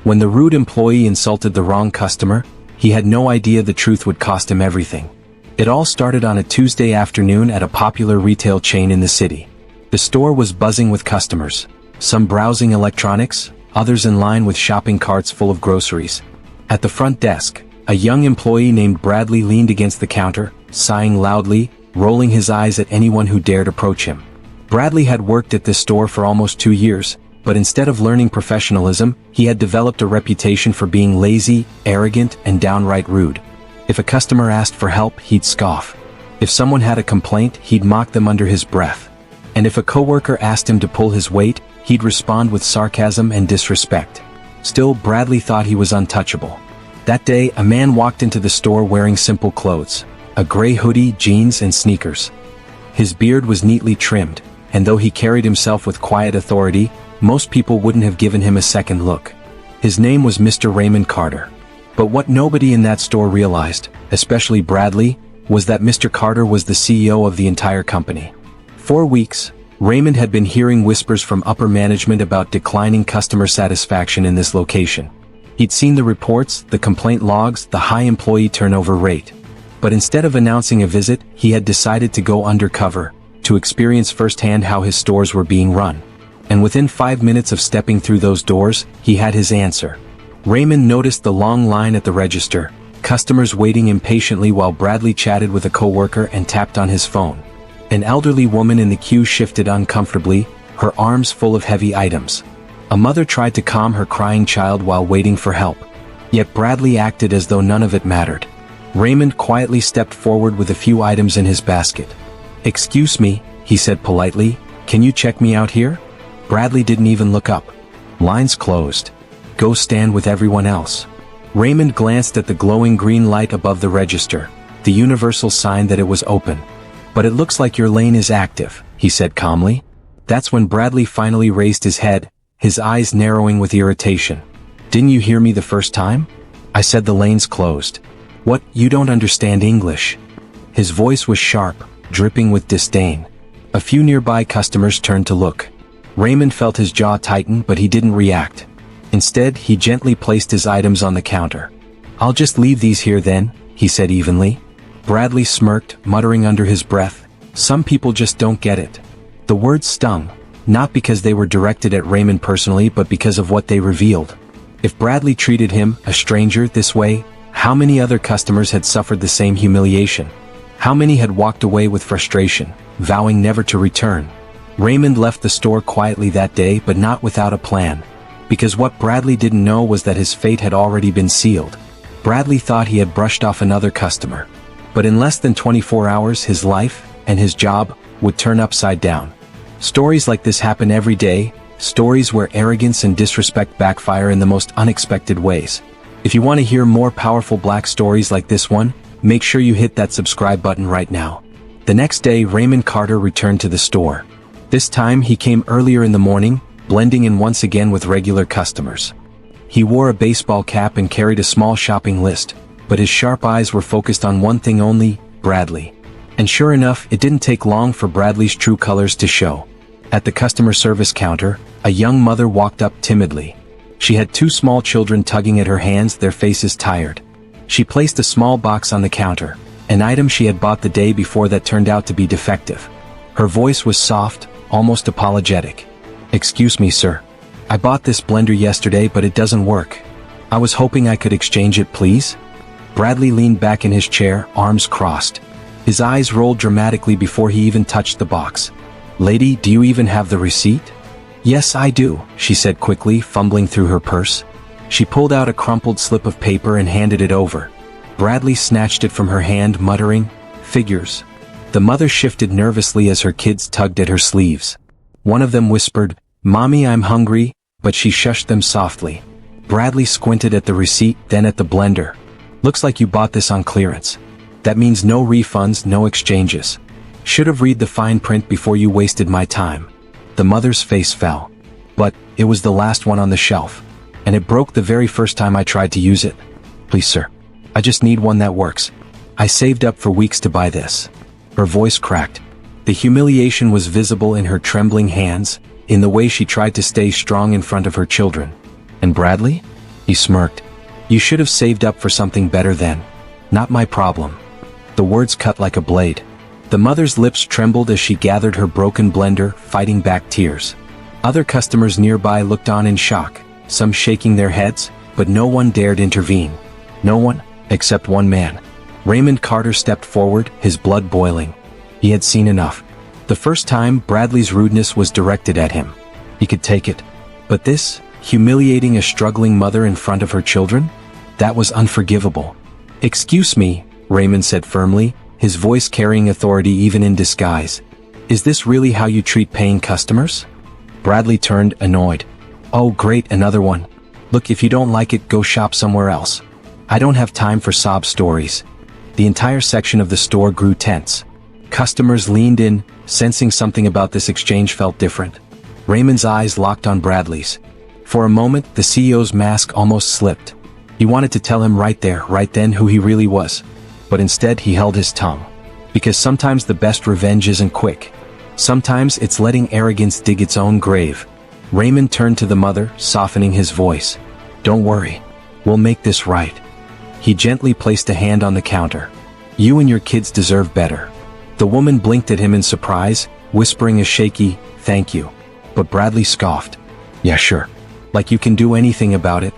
When the rude employee insulted the wrong customer, he had no idea the truth would cost him everything. It all started on a Tuesday afternoon at a popular retail chain in the city. The store was buzzing with customers, some browsing electronics, others in line with shopping carts full of groceries. At the front desk, a young employee named Bradley leaned against the counter, sighing loudly, rolling his eyes at anyone who dared approach him. Bradley had worked at this store for almost 2 years, but instead of learning professionalism, he had developed a reputation for being lazy, arrogant, and downright rude. If a customer asked for help, he'd scoff. If someone had a complaint, he'd mock them under his breath. And if a coworker asked him to pull his weight, he'd respond with sarcasm and disrespect. Still, Bradley thought he was untouchable. That day, a man walked into the store wearing simple clothes, a gray hoodie, jeans, and sneakers. His beard was neatly trimmed, and though he carried himself with quiet authority, most people wouldn't have given him a second look. His name was Mr. Raymond Carter. But what nobody in that store realized, especially Bradley, was that Mr. Carter was the CEO of the entire company. For weeks, Raymond had been hearing whispers from upper management about declining customer satisfaction in this location. He'd seen the reports, the complaint logs, the high employee turnover rate. But instead of announcing a visit, he had decided to go undercover, to experience firsthand how his stores were being run. And within 5 minutes of stepping through those doors, he had his answer. Raymond noticed the long line at the register, customers waiting impatiently while Bradley chatted with a coworker and tapped on his phone. An elderly woman in the queue shifted uncomfortably, her arms full of heavy items. A mother tried to calm her crying child while waiting for help. Yet Bradley acted as though none of it mattered. Raymond quietly stepped forward with a few items in his basket. "Excuse me," he said politely, "can you check me out here?" Bradley didn't even look up. "Line's closed. Go stand with everyone else." Raymond glanced at the glowing green light above the register, the universal sign that it was open. "But it looks like your lane is active," he said calmly. That's when Bradley finally raised his head, his eyes narrowing with irritation. "Didn't you hear me the first time? I said the lane's closed." "What, you don't understand English?" His voice was sharp, dripping with disdain. A few nearby customers turned to look. Raymond felt his jaw tighten, but he didn't react. Instead, he gently placed his items on the counter. "I'll just leave these here then," he said evenly. Bradley smirked, muttering under his breath, "Some people just don't get it." The words stung, not because they were directed at Raymond personally but because of what they revealed. If Bradley treated him, a stranger, this way, how many other customers had suffered the same humiliation? How many had walked away with frustration, vowing never to return? Raymond left the store quietly that day, but not without a plan. Because what Bradley didn't know was that his fate had already been sealed. Bradley thought he had brushed off another customer. But in less than 24 hours, his life, and his job, would turn upside down. Stories like this happen every day, stories where arrogance and disrespect backfire in the most unexpected ways. If you want to hear more powerful black stories like this one, make sure you hit that subscribe button right now. The next day, Raymond Carter returned to the store. This time, he came earlier in the morning, blending in once again with regular customers. He wore a baseball cap and carried a small shopping list, but his sharp eyes were focused on one thing only, Bradley. And sure enough, it didn't take long for Bradley's true colors to show. At the customer service counter, a young mother walked up timidly. She had 2 small children tugging at her hands, their faces tired. She placed a small box on the counter, an item she had bought the day before that turned out to be defective. Her voice was soft, almost apologetic. "Excuse me, sir. I bought this blender yesterday, but it doesn't work. I was hoping I could exchange it, please." Bradley leaned back in his chair, arms crossed. His eyes rolled dramatically before he even touched the box. "Lady, do you even have the receipt?" "Yes, I do," she said quickly, fumbling through her purse. She pulled out a crumpled slip of paper and handed it over. Bradley snatched it from her hand, muttering, "Figures." The mother shifted nervously as her kids tugged at her sleeves. One of them whispered, "Mommy, I'm hungry," but she shushed them softly. Bradley squinted at the receipt, then at the blender. "Looks like you bought this on clearance. That means no refunds, no exchanges. Should have read the fine print before you wasted my time." The mother's face fell. "But, it was the last one on the shelf. And it broke the very first time I tried to use it. Please, sir. I just need one that works. I saved up for weeks to buy this." Her voice cracked. The humiliation was visible in her trembling hands, in the way she tried to stay strong in front of her children. "And Bradley? He smirked. You should have saved up for something better then. Not my problem. The words cut like a blade. The mother's lips trembled as she gathered her broken blender, fighting back tears. Other customers nearby looked on in shock, some shaking their heads, but no one dared intervene. No one, except one man. Raymond Carter stepped forward, his blood boiling. He had seen enough. The first time, Bradley's rudeness was directed at him. He could take it. But this, humiliating a struggling mother in front of her children? That was unforgivable. Excuse me, Raymond said firmly, his voice carrying authority even in disguise. Is this really how you treat paying customers? Bradley turned, annoyed. Oh great, another one. Look, if you don't like it, go shop somewhere else. I don't have time for sob stories. The entire section of the store grew tense. Customers leaned in, sensing something about this exchange felt different. Raymond's eyes locked on Bradley's. For a moment, the CEO's mask almost slipped. He wanted to tell him right there, right then, who he really was. But instead he held his tongue. Because sometimes the best revenge isn't quick. Sometimes it's letting arrogance dig its own grave. Raymond turned to the mother, softening his voice. Don't worry. We'll make this right. He gently placed a hand on the counter. You and your kids deserve better. The woman blinked at him in surprise, whispering a shaky, thank you. But Bradley scoffed. Yeah, sure. Like you can do anything about it.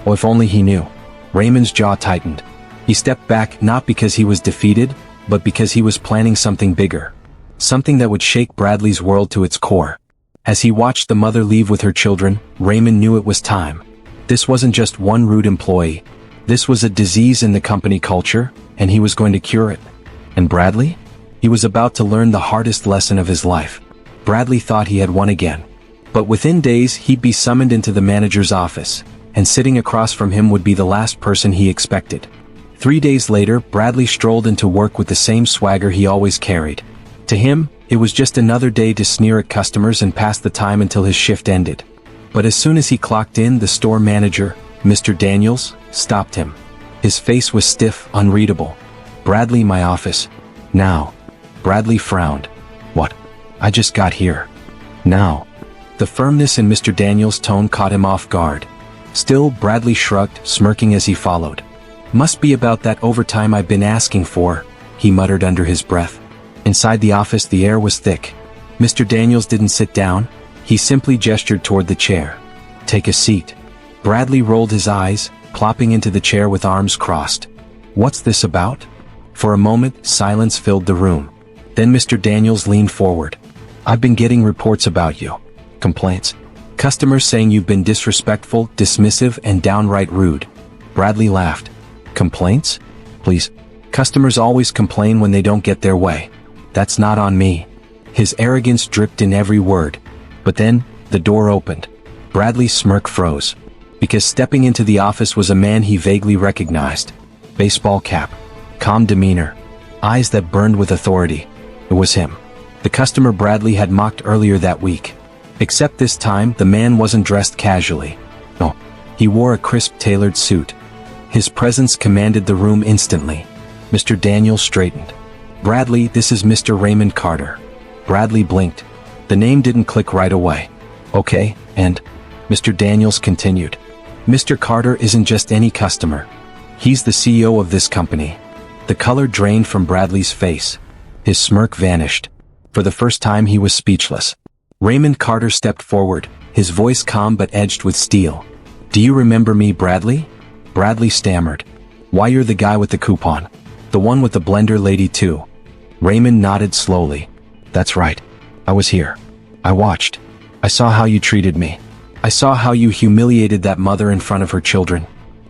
Oh, if only he knew. Raymond's jaw tightened. He stepped back not because he was defeated, but because he was planning something bigger. Something that would shake Bradley's world to its core. As he watched the mother leave with her children, Raymond knew it was time. This wasn't just one rude employee. This was a disease in the company culture, and he was going to cure it. And Bradley? He was about to learn the hardest lesson of his life. Bradley thought he had won again. But within days he'd be summoned into the manager's office, and sitting across from him would be the last person he expected. 3 days later, Bradley strolled into work with the same swagger he always carried. To him, it was just another day to sneer at customers and pass the time until his shift ended. But as soon as he clocked in, the store manager, Mr. Daniels, stopped him. His face was stiff, unreadable. Bradley, my office. Now. Bradley frowned. What? I just got here. Now. The firmness in Mr. Daniels' tone caught him off guard. Still, Bradley shrugged, smirking as he followed. Must be about that overtime I've been asking for, he muttered under his breath. Inside the office the air was thick. Mr. Daniels didn't sit down, he simply gestured toward the chair. Take a seat. Bradley rolled his eyes, plopping into the chair with arms crossed. What's this about? For a moment, silence filled the room. Then Mr. Daniels leaned forward. I've been getting reports about you. Complaints. Customers saying you've been disrespectful, dismissive, and downright rude. Bradley laughed. Complaints? Please. Customers always complain when they don't get their way. That's not on me. His arrogance dripped in every word. But then, the door opened. Bradley's smirk froze. Because stepping into the office was a man he vaguely recognized. Baseball cap. Calm demeanor. Eyes that burned with authority. It was him. The customer Bradley had mocked earlier that week. Except this time, the man wasn't dressed casually. No. He wore a crisp tailored suit. His presence commanded the room instantly. Mr. Daniels straightened. Bradley, this is Mr. Raymond Carter. Bradley blinked. The name didn't click right away. Okay, and? Mr. Daniels continued. Mr. Carter isn't just any customer. He's the CEO of this company. The color drained from Bradley's face. His smirk vanished. For the first time he was speechless. Raymond Carter stepped forward, his voice calm but edged with steel. Do you remember me, Bradley? Bradley stammered. Why, you're the guy with the coupon. The one with the blender lady too. Raymond nodded slowly. That's right. I was here. I watched. I saw how you treated me. I saw how you humiliated that mother in front of her children.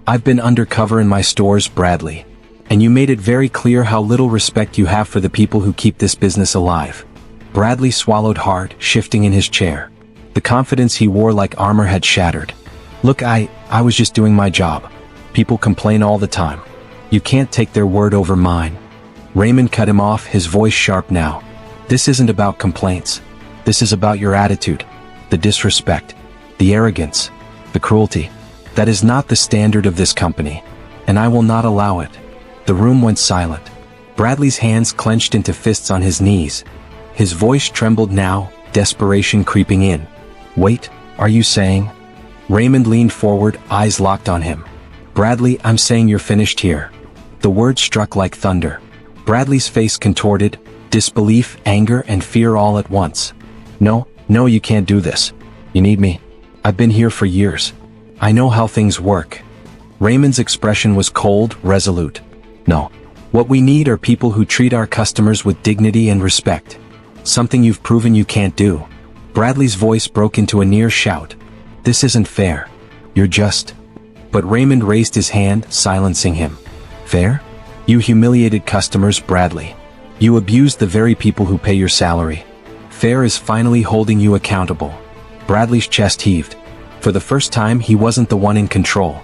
I've been undercover in my stores, Bradley. And you made it very clear how little respect you have for the people who keep this business alive. Bradley swallowed hard, shifting in his chair. The confidence he wore like armor had shattered. Look, I was just doing my job. People complain all the time. You can't take their word over mine. Raymond cut him off, his voice sharp now. This isn't about complaints. This is about your attitude. The disrespect. The arrogance. The cruelty. That is not the standard of this company. And I will not allow it. The room went silent. Bradley's hands clenched into fists on his knees. His voice trembled now, desperation creeping in. Wait, are you saying? Raymond leaned forward, eyes locked on him. Bradley, I'm saying you're finished here. The word struck like thunder. Bradley's face contorted, disbelief, anger, and fear all at once. No, you can't do this. You need me. I've been here for years. I know how things work. Raymond's expression was cold, resolute. No. What we need are people who treat our customers with dignity and respect. Something you've proven you can't do. Bradley's voice broke into a near shout. This isn't fair. You're just... But Raymond raised his hand, silencing him. Fair? You humiliated customers, Bradley. You abused the very people who pay your salary. Fair is finally holding you accountable. Bradley's chest heaved. For the first time, he wasn't the one in control.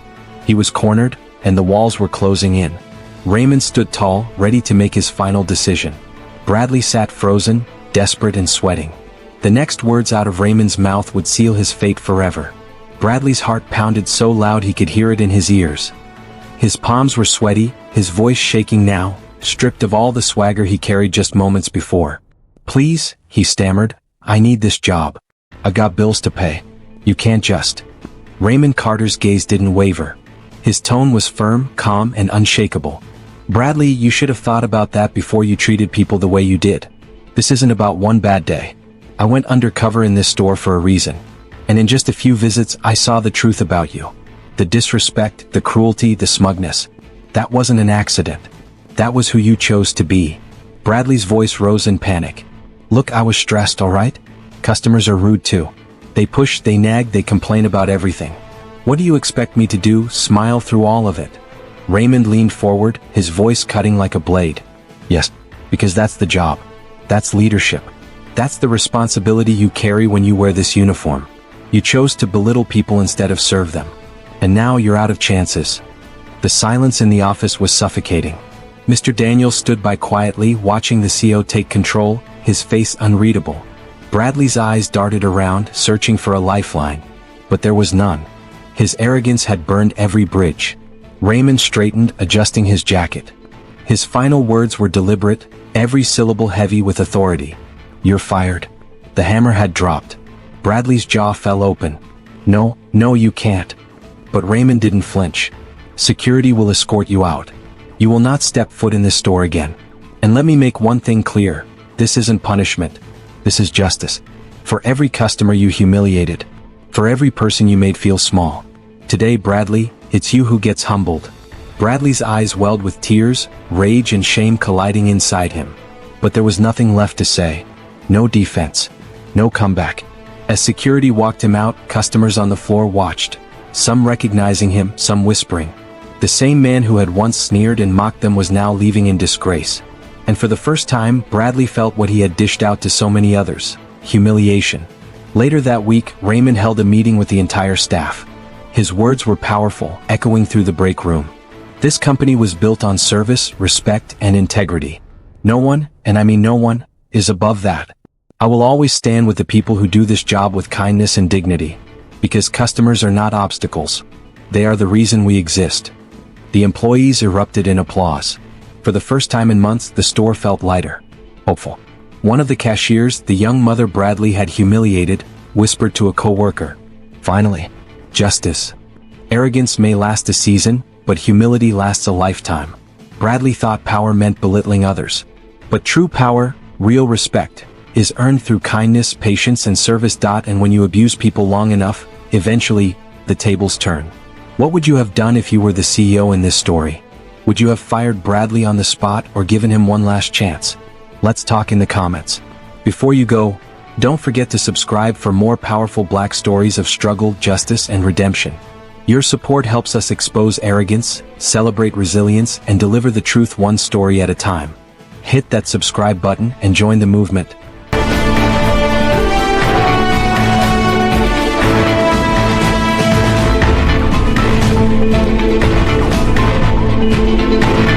He was cornered, and the walls were closing in. Raymond stood tall, ready to make his final decision. Bradley sat frozen, desperate and sweating. The next words out of Raymond's mouth would seal his fate forever. Bradley's heart pounded so loud he could hear it in his ears. His palms were sweaty, his voice shaking now, stripped of all the swagger he carried just moments before. Please, he stammered, I need this job. I've got bills to pay. You can't just... Raymond Carter's gaze didn't waver. His tone was firm, calm, and unshakable. Bradley, you should have thought about that before you treated people the way you did. This isn't about one bad day. I went undercover in this store for a reason. And in just a few visits, I saw the truth about you. The disrespect, the cruelty, the smugness. That wasn't an accident. That was who you chose to be. Bradley's voice rose in panic. Look, I was stressed, all right? Customers are rude too. They push, they nag, they complain about everything. What do you expect me to do, smile through all of it? Raymond leaned forward, his voice cutting like a blade. Yes, because that's the job. That's leadership. That's the responsibility you carry when you wear this uniform. You chose to belittle people instead of serve them. And now you're out of chances. The silence in the office was suffocating. Mr. Daniels stood by quietly, watching the CEO take control, his face unreadable. Bradley's eyes darted around, searching for a lifeline. But there was none. His arrogance had burned every bridge. Raymond straightened, adjusting his jacket. His final words were deliberate, every syllable heavy with authority. You're fired. The hammer had dropped. Bradley's jaw fell open. No, you can't. But Raymond didn't flinch. Security will escort you out. You will not step foot in this store again. And let me make one thing clear. This isn't punishment. This is justice. For every customer you humiliated. For every person you made feel small. Today, Bradley, it's you who gets humbled. Bradley's eyes welled with tears, rage and shame colliding inside him. But there was nothing left to say. No defense. No comeback. As security walked him out, customers on the floor watched. Some recognizing him, some whispering. The same man who had once sneered and mocked them was now leaving in disgrace. And for the first time, Bradley felt what he had dished out to so many others. Humiliation. Later that week, Raymond held a meeting with the entire staff. His words were powerful, echoing through the break room. This company was built on service, respect, and integrity. No one, and I mean no one, is above that. I will always stand with the people who do this job with kindness and dignity. Because customers are not obstacles. They are the reason we exist. The employees erupted in applause. For the first time in months, the store felt lighter. Hopeful. One of the cashiers, the young mother Bradley had humiliated, whispered to a coworker. Finally. Justice. Arrogance may last a season, but humility lasts a lifetime. Bradley thought power meant belittling others. But true power, real respect, is earned through kindness, patience, and service. And when you abuse people long enough, eventually, the tables turn. What would you have done if you were the CEO in this story? Would you have fired Bradley on the spot or given him one last chance? Let's talk in the comments. Before you go, don't forget to subscribe for more powerful Black stories of struggle, justice, and redemption. Your support helps us expose arrogance, celebrate resilience, and deliver the truth one story at a time. Hit that subscribe button and join the movement.